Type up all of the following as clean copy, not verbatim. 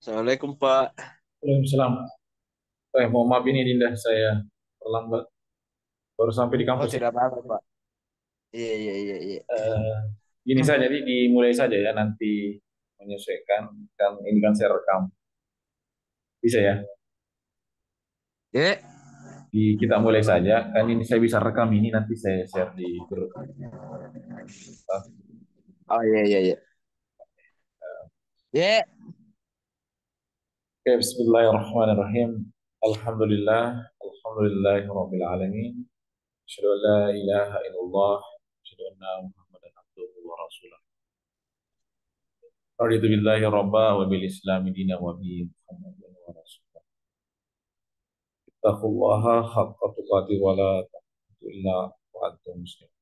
Assalamualaikum Pak. Waalaikumsalam. Mohon maaf ini Dinda, saya terlambat. Baru sampai di Oh kampus tidak ini. apa-apa Pak. Iya iya iya iya. Eh, Gini saja, jadi dimulai saja ya nanti menyesuaikan. Kan ini kan saya rekam. Bisa ya? Ya. Kita mulai saja. Kan ini saya bisa rekam ini nanti saya share di grup. Oh iya iya iya. Ya. Oke, Bismillahirrahmanirrahim. Alhamdulillah, Alhamdulillahirabbil alamin. Asyhadu an la ilaha illallah, asyhadu anna Muhammadan abduhu wa rasuluh. Raditu billahi rabba wa bil islami dina wa bi Muhammadin wa rasul. Taqullaha haqqa tuqatih wa la tamutunna illa wa antum muslimun.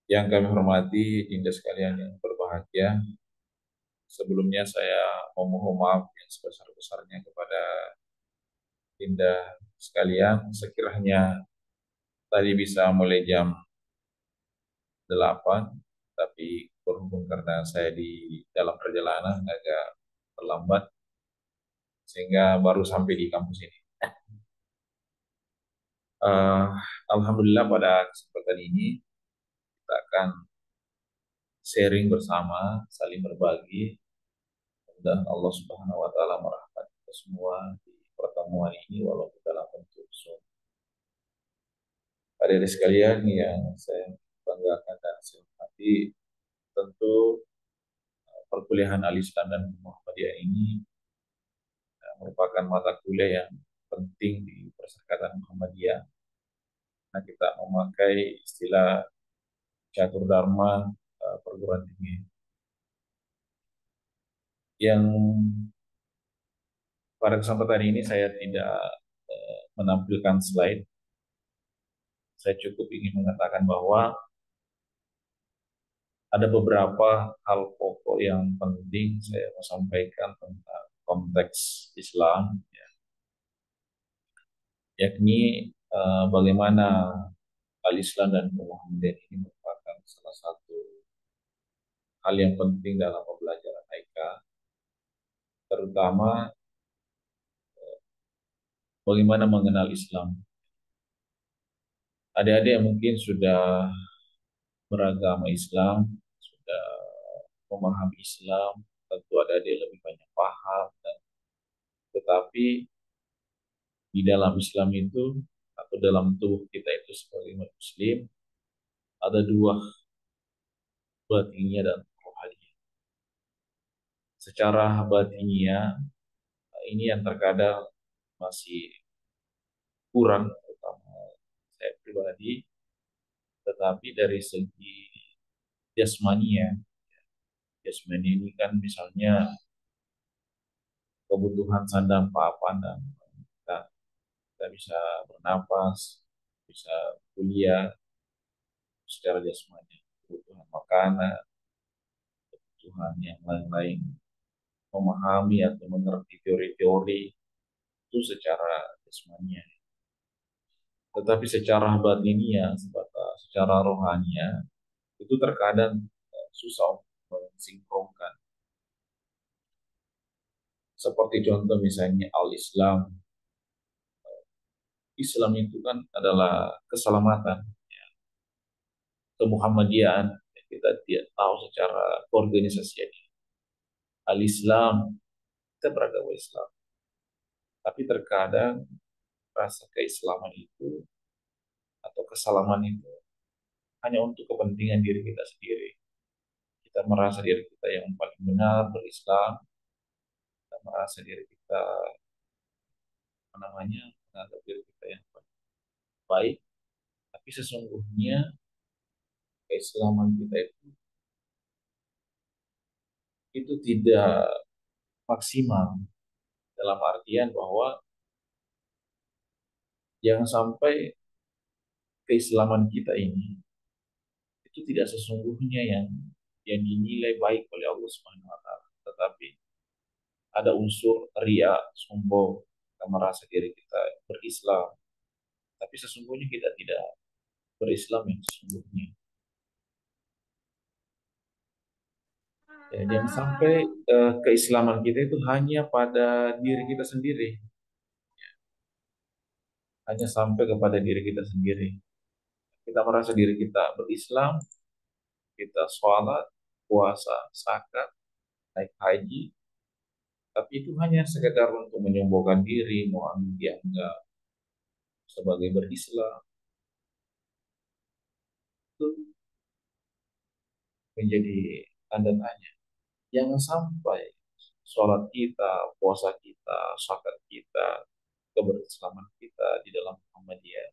Yang kami hormati dinda sekalian yang berbahagia, sebelumnya saya memohon maaf yang sebesar-besarnya kepada dinda sekalian sekiranya tadi bisa mulai jam 8, tapi berhubung karena saya di dalam perjalanan agak terlambat sehingga baru sampai di kampus ini. Eh, Alhamdulillah pada kesempatan ini kita akan sharing bersama, saling berbagi. Dan Allah Subhanahu wa taala merahmati kita semua di pertemuan ini walaupun dalam bentuk Zoom. Hadirin sekalian yang saya banggakan dan saya hormati, tentu perkuliahan Al-Islam dan Muhammadiyah ini merupakan mata kuliah yang penting di Perserikatan Muhammadiyah. Nah, kita memakai istilah catur dharma perguruan tinggi yang pada kesempatan ini saya tidak menampilkan slide. Saya cukup ingin mengatakan bahwa ada beberapa hal pokok yang penting saya mau sampaikan tentang konteks Islam, ya, yakni bagaimana al-Islam dan Muhammadiyah ini merupakan salah satu hal yang penting dalam pembelajaran IK, terutama bagaimana mengenal Islam. Adik-adik yang mungkin sudah beragama Islam, sudah memahami Islam, tentu adik-adik lebih banyak paham, dan, tetapi di dalam Islam itu atau dalam tubuh kita itu sebagai umat Muslim ada dua, batinnya dan rohaninya. Secara batinnya ini yang terkadang masih kurang, terutama saya pribadi, tetapi dari segi jasmania, jasmani ini kan misalnya kebutuhan sandang papan dan kita, kita bisa bernapas, bisa kuliah secara jasmani, kebutuhan makanan, kebutuhan yang lain-lain, memahami atau mengerti teori-teori itu secara jasmania. Tetapi secara batiniah, secara rohania, itu terkadang susah untuk mensinkronkan. Seperti contoh misalnya al-Islam. Islam itu kan adalah keselamatan, kemuhammadiyaan. Kita tidak tahu secara keorganisasian. Al-Islam, kita beragama Islam. Tapi terkadang rasa keislaman itu atau kesalaman itu hanya untuk kepentingan diri kita sendiri. Kita merasa diri kita yang paling benar berislam, kita merasa diri kita apa namanya menganggap diri kita yang paling baik, tapi sesungguhnya keislaman kita itu tidak maksimal dalam artian bahwa jangan sampai keislaman kita ini itu tidak sesungguhnya yang dinilai baik oleh Allah Subhanahu wa taala, tetapi ada unsur ria, sombong, kita merasa diri kita berislam, tapi sesungguhnya kita tidak berislam yang sesungguhnya. Ya, jangan sampai keislaman kita itu hanya pada diri kita sendiri, hanya sampai kepada diri kita sendiri. Kita merasa diri kita berislam, kita sholat, puasa, zakat, naik haji, tapi itu hanya sekedar untuk menyombongkan diri, mau dianggap sebagai berislam, itu menjadi tanda tanya. Jangan sampai sholat kita, puasa kita, zakat kita, keberislaman kita di dalam Muhammadiyah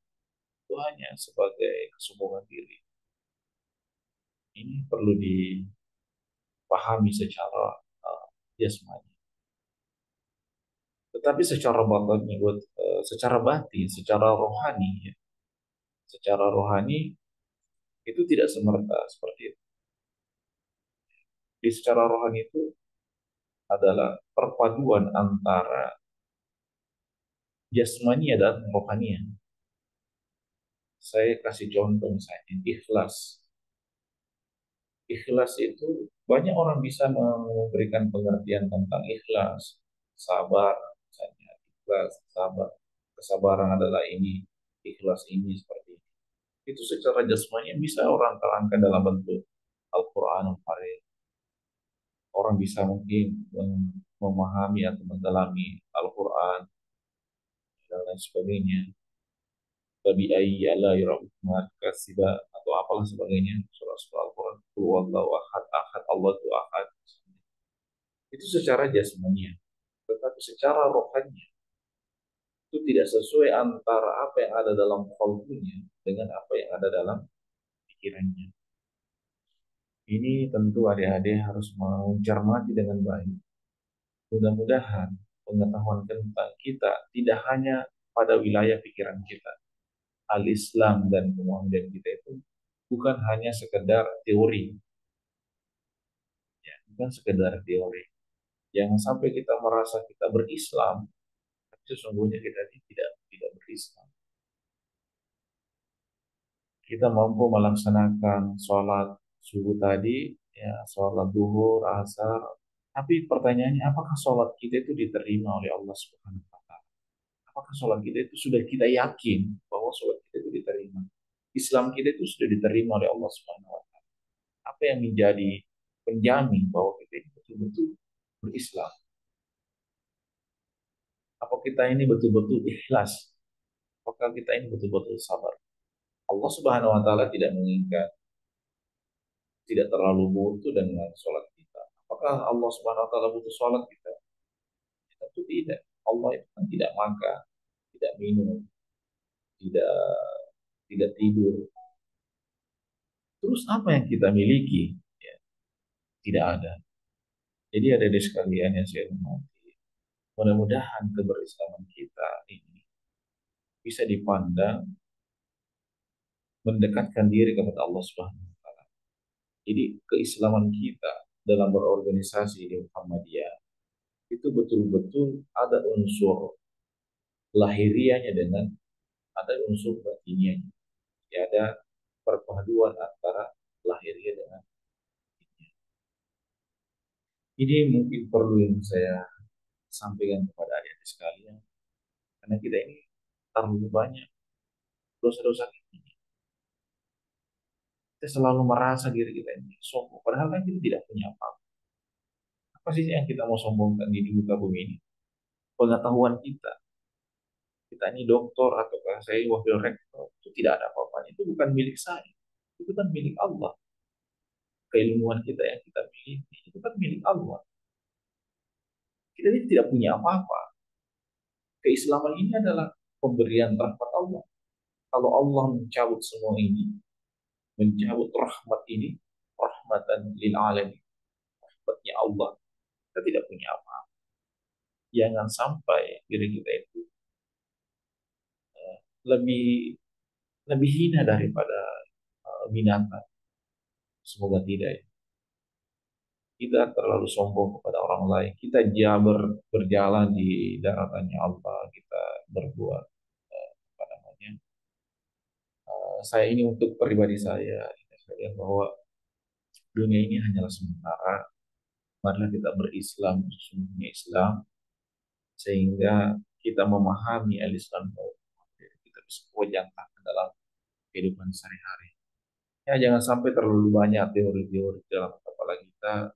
itu hanya sebagai kesombongan diri. Ini perlu dipahami secara jasmani. Tetapi secara batin, secara batin, secara rohani, ya, secara rohani itu tidak semerta seperti itu. Di secara rohani itu adalah perpaduan antara jasmani dan rohani. Saya kasih contoh misalnya ikhlas. Ikhlas itu banyak orang bisa memberikan pengertian tentang ikhlas, sabar, misalnya ikhlas, sabar, kesabaran adalah ini, ikhlas ini seperti ini. Itu secara jasmani bisa orang terangkan dalam bentuk Al-Quran Al-Karim. Orang bisa mungkin memahami atau mendalami Al-Quran dan lain sebagainya. Babi ayyi ala rahmat kasiba atau apalah sebagainya surah-surah Al-Quran. Qul huwallahu ahad, ahad, Allah itu ahad. Itu secara jasmani, tetapi secara rohani itu tidak sesuai antara apa yang ada dalam kalbunya dengan apa yang ada dalam pikirannya. Ini tentu adik-adik harus mencermati dengan baik. Mudah-mudahan pengetahuan tentang kita tidak hanya pada wilayah pikiran kita. Al-Islam dan kemudian kita itu bukan hanya sekedar teori, ya, bukan sekedar teori. Jangan sampai kita merasa kita berislam, tapi sesungguhnya kita tidak berislam. Kita mampu melaksanakan sholat subuh tadi, ya, sholat duhur, asar. Tapi pertanyaannya, apakah sholat kita itu diterima oleh Allah Subhanahu Wa Taala? Apakah sholat kita itu sudah kita yakin bahwa sholat kita itu diterima? Islam kita itu sudah diterima oleh Allah Subhanahu Wa Taala. Apa yang menjadi penjamin bahwa kita ini betul-betul berislam? Apa kita ini betul-betul ikhlas? Apakah kita ini betul-betul sabar? Allah Subhanahu Wa Taala tidak menginginkan, tidak terlalu butuh dengan sholat kita. Apakah Allah Subhanahu Wa Taala butuh sholat kita? Tentu tidak. Allah itu kan tidak makan, tidak minum, tidak tidak tidur. Terus apa yang kita miliki? Ya, tidak ada. Jadi ada di sekalian yang saya hormati. Mudah-mudahan keberislaman kita ini bisa dipandang mendekatkan diri kepada Allah Subhanahu Wa Taala. Jadi keislaman kita dalam berorganisasi di Muhammadiyah itu betul-betul ada unsur lahiriahnya dengan ada unsur batiniahnya. Ya, ada perpaduan antara lahiriah dengan batinnya. Ini mungkin perlu yang saya sampaikan kepada adik-adik sekalian, karena kita ini terlalu banyak dosa-dosa kita. Kita selalu merasa diri kita ini sombong, padahal kan kita tidak punya apa-apa. Apa sih yang kita mau sombongkan di muka bumi ini? Pengetahuan kita. Kita ini doktor atau saya wakil rektor, itu tidak ada apa-apanya. Itu bukan milik saya. Itu kan milik Allah. Keilmuan kita yang kita miliki, itu kan milik Allah. Kita ini tidak punya apa-apa. Keislaman ini adalah pemberian rahmat Allah. Kalau Allah mencabut semua ini, mencabut rahmat ini, rahmatan lil alamin, rahmatnya Allah, kita tidak punya apa-apa. Jangan sampai diri kita itu lebih lebih hina daripada binatang. Semoga tidak, ya. Kita terlalu sombong kepada orang lain. Kita berjalan di daratannya Allah. Kita berbuat apa namanya? Saya ini untuk pribadi saya bahwa dunia ini hanyalah sementara. marilah kita berislam sesungguhnya Islam, sehingga kita memahami al-Islam kita bisa wajahkan dalam kehidupan sehari-hari. Ya, jangan sampai terlalu banyak teori-teori dalam kepala kita.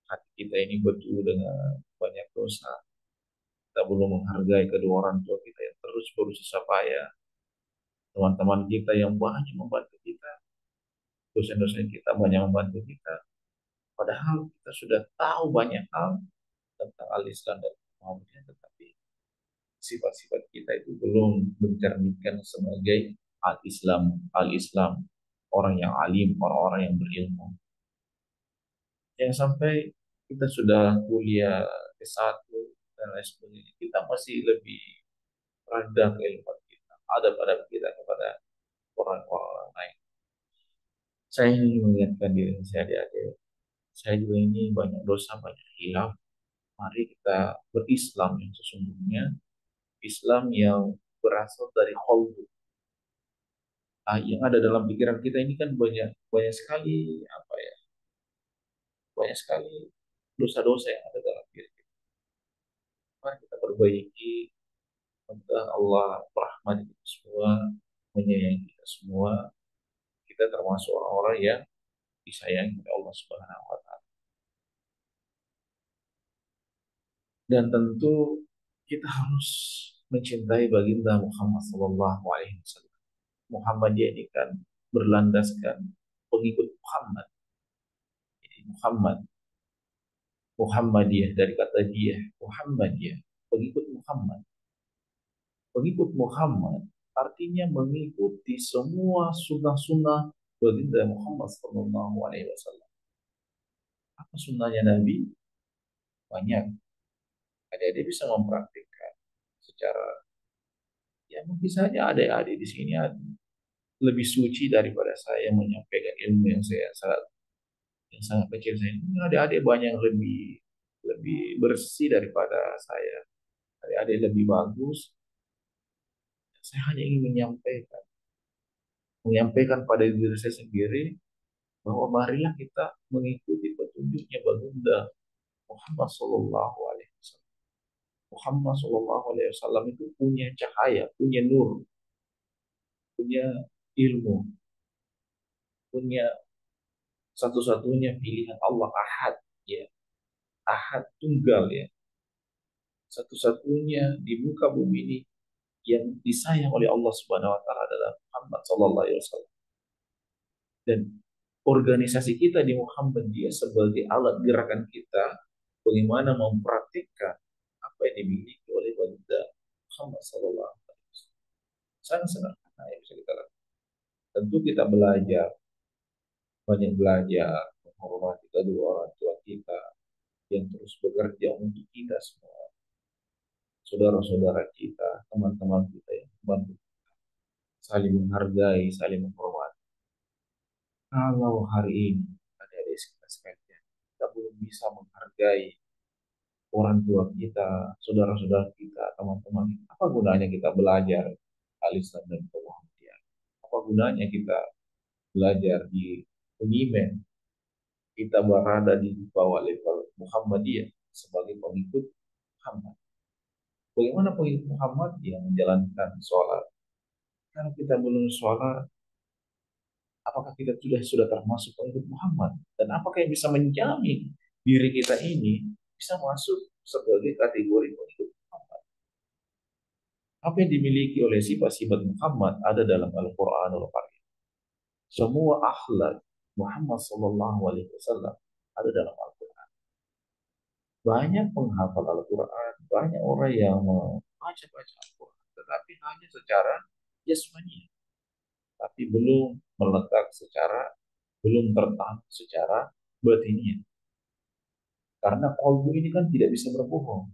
Hati kita ini betul dengan banyak dosa. Kita belum menghargai kedua orang tua kita yang terus berusaha payah. Teman-teman kita yang banyak membantu kita. Dosen-dosen kita banyak membantu kita. Padahal kita sudah tahu banyak hal tentang al-Islam dan Muhammadiyah, tetapi sifat-sifat kita itu belum mencerminkan sebagai al-Islam, orang yang alim, orang-orang yang berilmu. Yang sampai kita sudah kuliah S1 dan lain sebagainya, kita masih lebih rendah keilmuan kita, ada pada kita kepada orang-orang lain. Saya ingin mengingatkan diri saya adik-adik, saya juga ini banyak dosa, banyak hilaf. Mari kita berislam yang sesungguhnya, Islam yang berasal dari qalbu. Yang ada dalam pikiran kita ini kan banyak banyak sekali apa ya, banyak sekali dosa-dosa yang ada dalam diri kita. Mari kita perbaiki. Semoga Allah merahmati kita semua, menyayangi kita semua. Kita termasuk orang-orang yang disayangi oleh Allah Subhanahu wa taala. Dan tentu kita harus mencintai baginda Muhammad sallallahu alaihi wasallam. Muhammadiyah ini kan berlandaskan pengikut Muhammad. Jadi Muhammadiyah dari kata dia, Muhammadiyah, pengikut Muhammad. Pengikut Muhammad artinya mengikuti semua sunnah-sunnah baginda Muhammad sallallahu alaihi wasallam. Apa sunnahnya Nabi? Banyak. Adik-adik bisa mempraktikkan secara, ya mungkin saja adik-adik di sini lebih suci daripada saya menyampaikan ilmu yang sangat kecil saya. Ini adik-adik banyak yang lebih lebih bersih daripada saya. Adik-adik lebih bagus. Saya hanya ingin menyampaikan pada diri saya sendiri bahwa marilah kita mengikuti petunjuknya baginda Muhammad Sallallahu Alaihi Wasallam. Muhammad Sallallahu Alaihi Wasallam itu punya cahaya, punya nur, punya ilmu, punya satu-satunya pilihan Allah Ahad, ya, Ahad tunggal, ya, satu-satunya di muka bumi ini yang disayang oleh Allah Subhanahu Wa Taala adalah Muhammad Sallallahu Alaihi Wasallam. Dan organisasi kita di Muhammadiyah sebagai alat gerakan kita bagaimana mempraktikkan apa yang dimiliki oleh baginda Muhammad Sallallahu Alaihi Wasallam. Sangat sederhana yang bisa kita lakukan. Tentu kita belajar, banyak belajar menghormati kedua orang tua kita yang terus bekerja untuk kita semua, saudara-saudara kita, teman-teman kita yang membantu, saling menghargai, saling menghormati. Kalau hari ini adik-adik kita sekalian, kita belum bisa menghargai orang tua kita, saudara-saudara kita, teman-teman, apa gunanya kita belajar alisan dan Muhammadiyah? Apa gunanya kita belajar di Unimen? Kita berada di bawah level Muhammadiyah sebagai pengikut Muhammad. Bagaimana pengikut Muhammad yang menjalankan sholat? Kalau kita belum sholat, apakah kita sudah termasuk pengikut Muhammad? Dan apakah yang bisa menjamin diri kita ini bisa masuk sebagai kategori pengikut Muhammad? Apa yang dimiliki oleh sifat-sifat Muhammad ada dalam Al-Quranul Karim. Semua akhlak Muhammad Sallallahu Alaihi Wasallam ada dalam Al-Quran. Banyak penghafal Al-Quran, banyak orang yang membaca-baca Al-Quran, tetapi hanya secara jasmani, tapi belum meletak belum tertanam secara batinnya. Karena kalbu ini kan tidak bisa berbohong.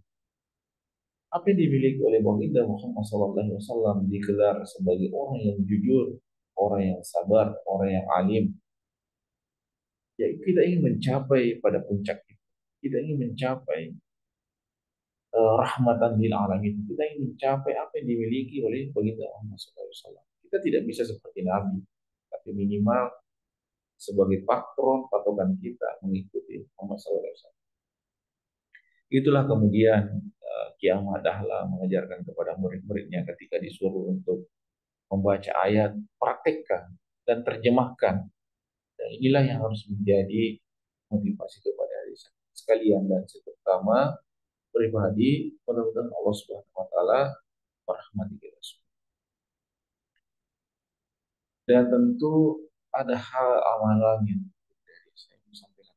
Apa yang dimiliki oleh baginda Muhammad SAW digelar sebagai orang yang jujur, orang yang sabar, orang yang alim. Ya, kita ingin mencapai pada puncak itu. Kita ingin mencapai rahmatan lil alamin. Kita ingin mencapai apa yang dimiliki oleh baginda Muhammad SAW. Kita tidak bisa seperti Nabi, tapi minimal sebagai patron patokan kita mengikuti Muhammad SAW. Itulah kemudian Kiamat Dahlan mengajarkan kepada murid-muridnya ketika disuruh untuk membaca ayat, praktekkan dan terjemahkan. Dan inilah yang harus menjadi motivasi kepada diri sekalian dan terutama pribadi. Mudah-mudahan Allah Subhanahu Wa Taala merahmati kita semua. Dan tentu ada hal amalan yang dari saya sampaikan.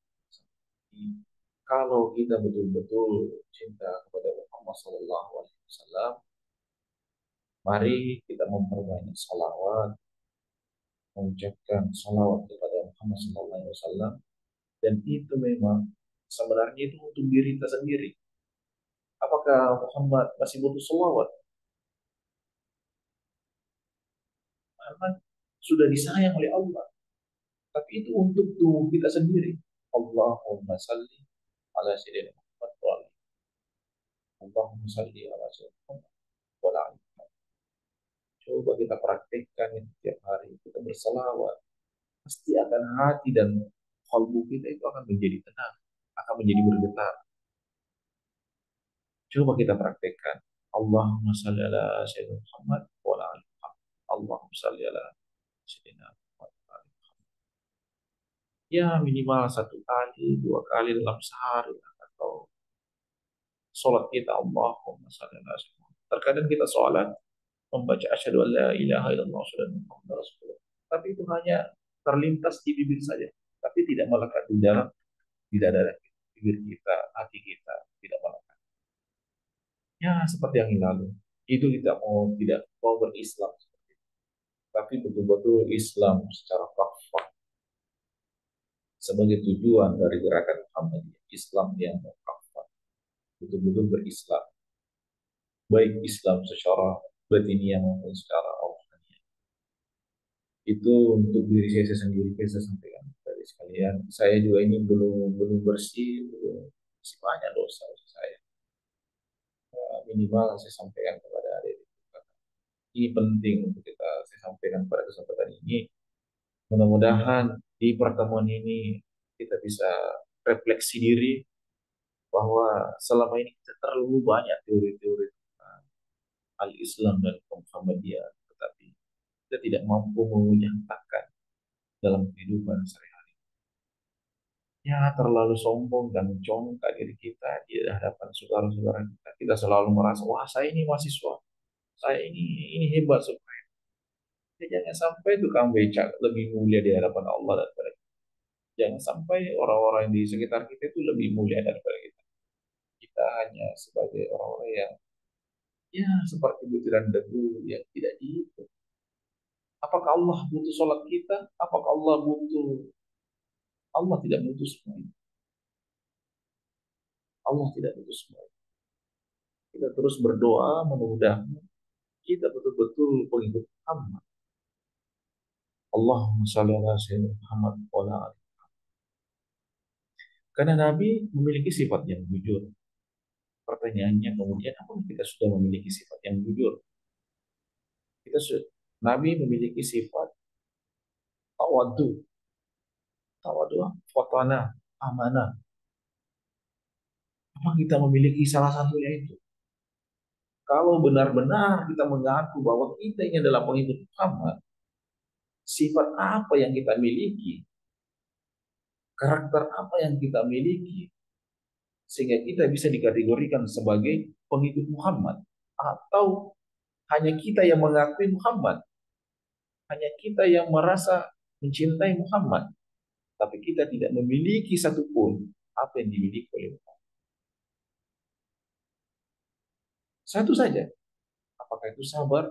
Kalau kita betul-betul cinta kepada Muhammad SAW, mari kita memperbanyak salawat, mengucapkan salawat kepada Muhammad SAW, dan itu memang sebenarnya itu untuk diri kita sendiri. Apakah Muhammad masih butuh salawat? Karena sudah disayang oleh Allah. Tapi itu untuk tubuh kita sendiri. Allahumma salli ala sayyidina Muhammad wa ala Allahumma salli ala sayyidina Muhammad wa ala alihi. Coba kita praktekkan itu tiap hari. Kita berselawat. Pasti akan hati dan kalbu kita itu akan menjadi tenang. Akan menjadi bergetar. Coba kita praktekkan. Allahumma salli ala sayyidina Muhammad wa ala alihi. Allahumma salli ala sayyidina Muhammad wa ala alihi. Ya minimal 1 kali, 2 kali dalam sehari atau sholat kita Allahumma salli ala sayyidina Muhammad. Terkadang kita sholat membaca asyhadu an la ilaha illallah wa asyhadu anna muhammadar rasulullah. Tapi itu hanya terlintas di bibir saja, tapi tidak melekat di dalam di dada bibir kita, hati kita tidak melekat. Ya seperti yang lalu. Itu kita mau tidak mau berislam, tapi betul-betul Islam secara kafah sebagai tujuan dari gerakan Muhammadiyah, Islam yang kafah, betul-betul berislam, baik Islam secara batiniah maupun secara rohani. Itu untuk diri saya sendiri, saya sampaikan dari sekalian. Saya juga ini belum belum bersih, belum masih banyak dosa saya. Minimal saya sampaikan kepada adik. Ini penting untuk kita saya sampaikan pada kesempatan ini. Mudah-mudahan di pertemuan ini kita bisa refleksi diri bahwa selama ini kita terlalu banyak teori-teori tentang al-Islam dan Muhammadiyah, tetapi kita tidak mampu menyatakan dalam kehidupan sehari-hari. Ya terlalu sombong dan mencongkak diri kita di hadapan saudara-saudara kita. Kita selalu merasa, wah saya ini mahasiswa, saya ini hebat. Ya, jangan sampai tukang becak lebih mulia di hadapan Allah daripada kita. Jangan sampai orang-orang di sekitar kita itu lebih mulia daripada kita. Kita hanya sebagai orang-orang yang ya seperti butiran debu yang tidak dihitung. Apakah Allah butuh sholat kita? Apakah Allah butuh? Allah tidak butuh semua itu. Allah tidak butuh semua itu. Kita terus berdoa, mudah-mudahan kita betul-betul pengikut Muhammad. Allahumma shalli ala sayyidina Muhammad wa ala alihi. Karena Nabi memiliki sifat yang jujur. Pertanyaannya kemudian, apakah kita sudah memiliki sifat yang jujur? Kita sudah, Nabi memiliki sifat tawadu, tawadu, fatana, amanah. Apa kita memiliki salah satunya itu? Kalau benar-benar kita mengaku bahwa kita ini adalah pengikut Muhammad, sifat apa yang kita miliki, karakter apa yang kita miliki, sehingga kita bisa dikategorikan sebagai pengikut Muhammad, atau hanya kita yang mengakui Muhammad, hanya kita yang merasa mencintai Muhammad, tapi kita tidak memiliki satupun apa yang dimiliki oleh Muhammad. Satu saja, apakah itu sabar?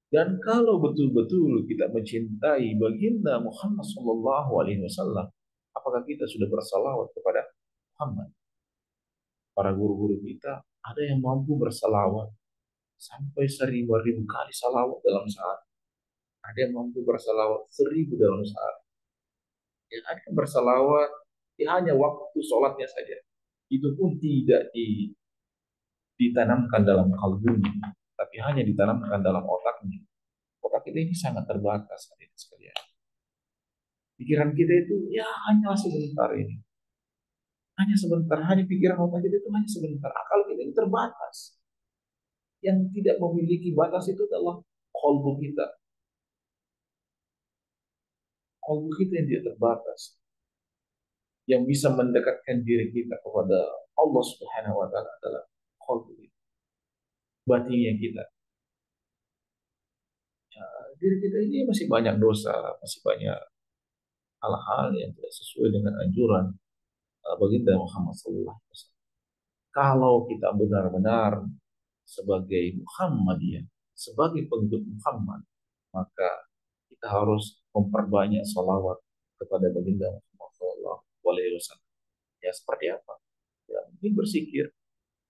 Dan kalau betul-betul kita mencintai baginda Muhammad SAW, apakah kita sudah bersalawat kepada Muhammad? Para guru-guru kita ada yang mampu bersalawat sampai 1000 kali salawat dalam sehari. Ada yang mampu bersalawat 1000 dalam sehari. Yang ada yang bersalawat hanya waktu sholatnya saja. Itu pun tidak ditanamkan dalam kalbunya, tapi hanya ditanamkan dalam otaknya. Otak kita ini sangat terbatas, hadirin sekalian. Pikiran kita itu ya hanya sebentar ini. Hanya sebentar, hanya pikiran otak kita itu hanya sebentar. Akal kita ini terbatas. Yang tidak memiliki batas itu adalah kolbu kita. Kolbu kita yang tidak terbatas. Yang bisa mendekatkan diri kita kepada Allah Subhanahu wa taala adalah kolbu kita, batinnya kita. Ya, diri kita ini masih banyak dosa, masih banyak hal-hal yang tidak sesuai dengan anjuran baginda Muhammad sallallahu alaihi wasallam. Kalau kita benar-benar sebagai Muhammadiyah, sebagai pengikut Muhammad, maka kita harus memperbanyak salawat kepada baginda Muhammad sallallahu alaihi wasallam. Ya seperti apa? Ya mungkin berzikir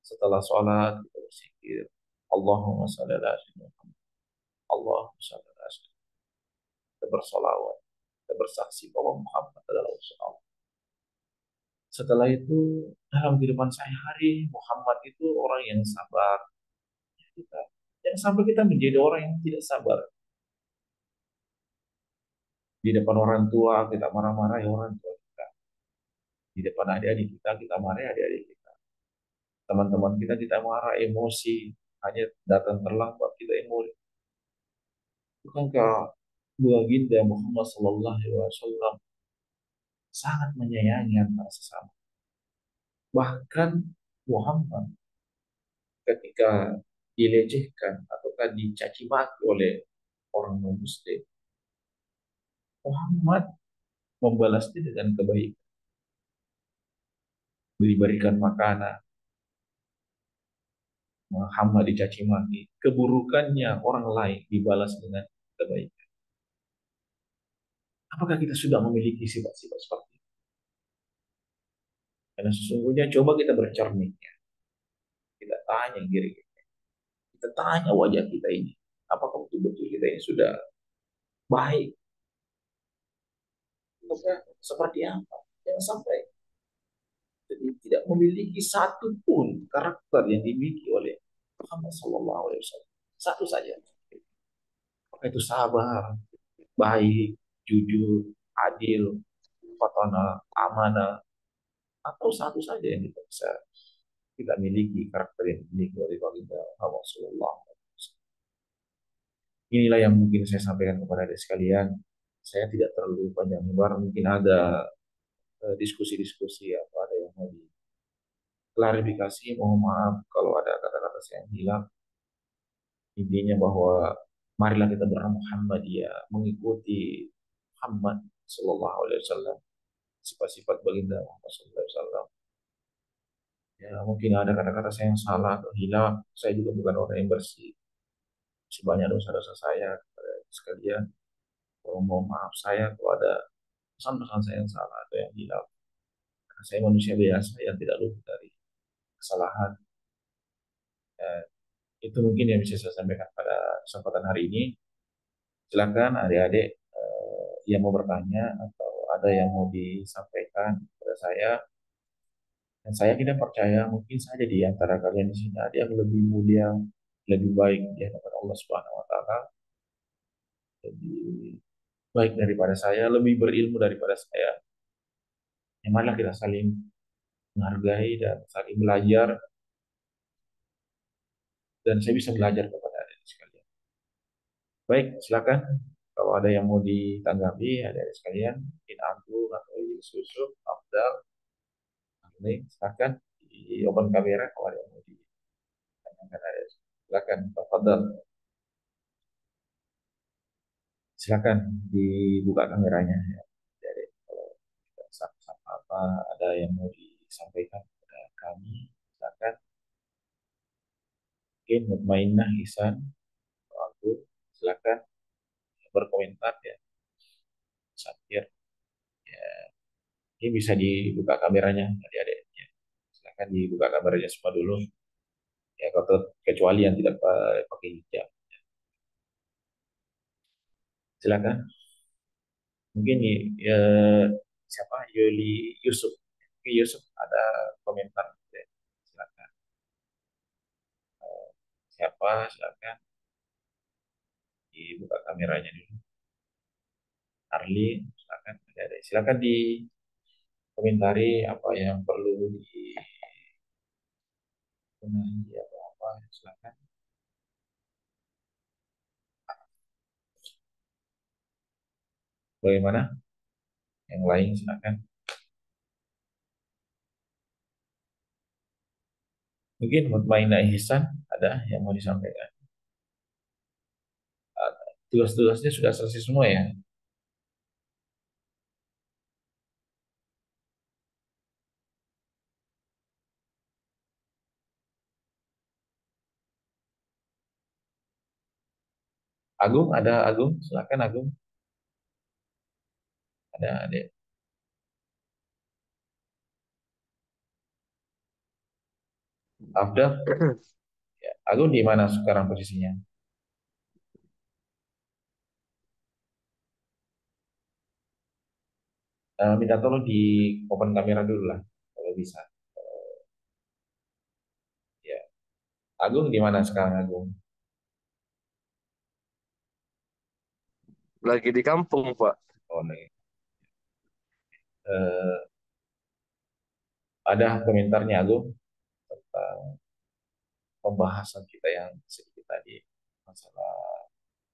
setelah sholat kita berzikir. Allahumma shalli ala sayyidina Muhammad. Allahumma shalli ala sayyidina Muhammad. Kita bersolawat, kita bersaksi bahwa Muhammad adalah utusan Allah. Setelah itu dalam kehidupan sehari-hari Muhammad itu orang yang sabar. Kita jangan sampai kita menjadi orang yang tidak sabar. Di depan orang tua kita marah-marah ya orang tua kita. Di depan adik-adik kita marah adik-adik kita. Teman-teman kita marah emosi. Hanya datang terlambat kita emosi. Bukankah baginda Muhammad Sallallahu Alaihi Wasallam sangat menyayangi antara sesama. Bahkan Muhammad ketika dilecehkan ataukah dicaci maki oleh orang non-Muslim, Muhammad membalasnya dengan kebaikan, diberikan makanan. Muhammad dicaci maki, keburukannya orang lain dibalas dengan kebaikan. Apakah kita sudah memiliki sifat-sifat seperti itu? Karena sesungguhnya coba kita bercermin, kita tanya diri kita, kita tanya wajah kita ini, apakah betul-betul kita ini sudah baik? Seperti apa? Jangan sampai jadi tidak memiliki satu pun karakter yang dimiliki oleh Muhammad Sallallahu Alaihi Wasallam. Satu saja. Apakah itu sabar, baik, jujur, adil, fatana, amanah, atau satu saja yang kita bisa kita miliki karakter yang dimiliki oleh baginda Muhammad Sallallahu Alaihi Wasallam. Inilah yang mungkin saya sampaikan kepada adik sekalian. Saya tidak terlalu panjang lebar, mungkin ada diskusi-diskusi atau ada yang mau klarifikasi, mohon maaf kalau ada kata-kata saya yang hilang. Intinya bahwa marilah kita Muhammadiyah, mengikuti Muhammad Sallallahu Alaihi Wasallam, sifat-sifat baginda Muhammad Sallallahu Alaihi Wasallam. Ya mungkin ada kata-kata saya yang salah atau hilang. Saya juga bukan orang yang bersih. Sebanyak dosa-dosa saya kepada sekalian. Mohon maaf saya kalau ada pesan-pesan saya yang salah atau yang hilang. Karena saya manusia biasa yang tidak luput dari kesalahan. Ya, itu mungkin yang bisa saya sampaikan pada kesempatan hari ini. Silakan adik-adik yang mau bertanya atau ada yang mau disampaikan kepada saya. Dan saya tidak percaya mungkin saja di antara kalian di sini ada yang lebih mulia, lebih baik di hadapan Allah Subhanahu wa taala, lebih baik daripada saya, lebih berilmu daripada saya. Yang mana kita saling menghargai dan saling belajar dan saya bisa belajar kepada adik sekalian. Baik, silakan kalau ada yang mau ditanggapi adik sekalian, mungkin Abdul atau Yusuf, Abdal, ini silakan di open kamera kalau ada yang mau ditanyakan adik. Silakan, tafadhal. Silakan dibuka kameranya ya. Jadi kalau tidak sama apa ada yang mau disampaikan kepada kami, silakan. Mungkin Mutmainnah Ihsan atau aku, silakan berkomentar ya. Sakir ya. Ini bisa dibuka kameranya adik-adik ya. Silakan dibuka kameranya semua dulu. Ya kalau kecuali yang tidak pakai hijab. Silakan. Mungkin ya, siapa Yuli Yusuf. Yusuf ada komentar ya. Silakan. Siapa silakan dibuka kameranya dulu. Arli silakan silakan komentari apa yang perlu dibenahi atau apa, silakan. Bagaimana? Yang lain silakan. Mungkin Mutmainah Ihsan ada yang mau disampaikan. Tugas-tugasnya sudah selesai semua ya. Agung ada Agung, silakan Agung. Ada. Afdal, ya. Agung di mana sekarang posisinya? Minta tolong di open kamera dulu lah, kalau bisa. Ya, Agung di mana sekarang Agung? Lagi di kampung, Pak. Oh, nih. Eh, ada komentarnya Agung tentang pembahasan kita yang sedikit tadi masalah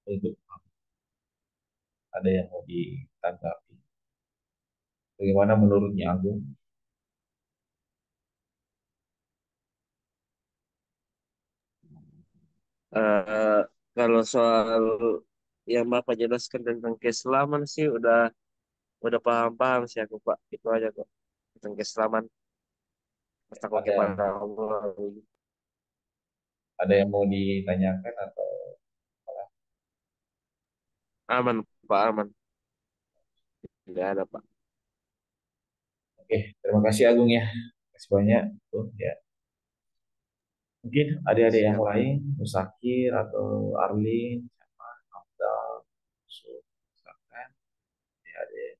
hidup. Ada yang mau ditanggapi? Bagaimana menurutnya Agung? Eh, Kalau soal yang Bapak jelaskan tentang keislaman sih udah paham-paham sih aku, Pak. Itu aja kok. Tentang keislaman, takut Ada kepada Allah. ada yang mau ditanyakan atau Aman, Pak, aman. Tidak ada, Pak. oke, terima kasih Agung ya. Terima kasih banyak. Tuh, ya. Mungkin adik-adik yang Siap. lain, Musakir atau Arlin, sama Afdal, Yusuf, silakan adik-adik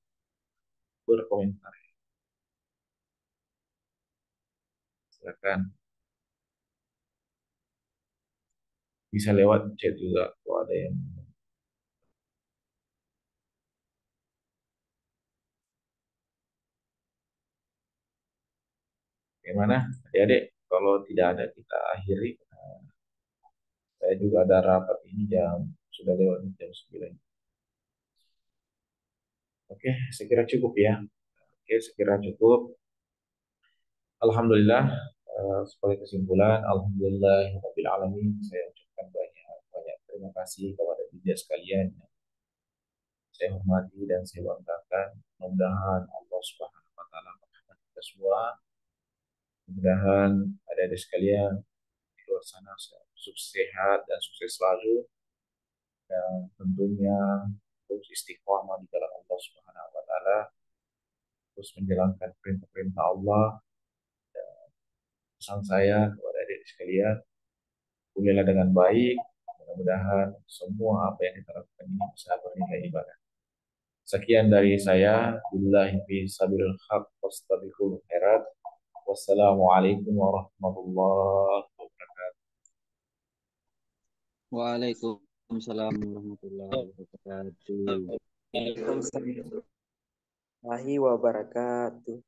berkomentar. Silakan bisa lewat chat juga kalau ada yang gimana. Adik-adik, kalau tidak ada kita akhiri. Saya juga ada rapat ini sudah lewat jam 9. Oke, saya kira cukup ya. Oke, saya kira cukup. Alhamdulillah, sebagai kesimpulan, Alhamdulillahirabbil alamin, saya ucapkan banyak banyak terima kasih kepada tidak sekalian yang saya hormati dan saya banggakan. Mudah-mudahan Allah Subhanahu wa taala merahmati kita semua. Mudah-mudahan ada sekalian di luar sana sukses sehat dan sukses selalu, dan tentunya terus istiqomah di dalam Allah Subhanahu wa taala, terus menjalankan perintah-perintah Allah. Pesan saya kepada adik sekalian, kuliahlah dengan baik. Mudah-mudahan semua apa yang kita lakukan ini bisa bernilai ibadah. Sekian dari saya. Billahi fi sabilul haq wastabiqul khairat. Wassalamualaikum warahmatullahi wabarakatuh. Waalaikumsalam warahmatullahi wabarakatuh. Waalaikumsalam warahmatullahi wabarakatuh.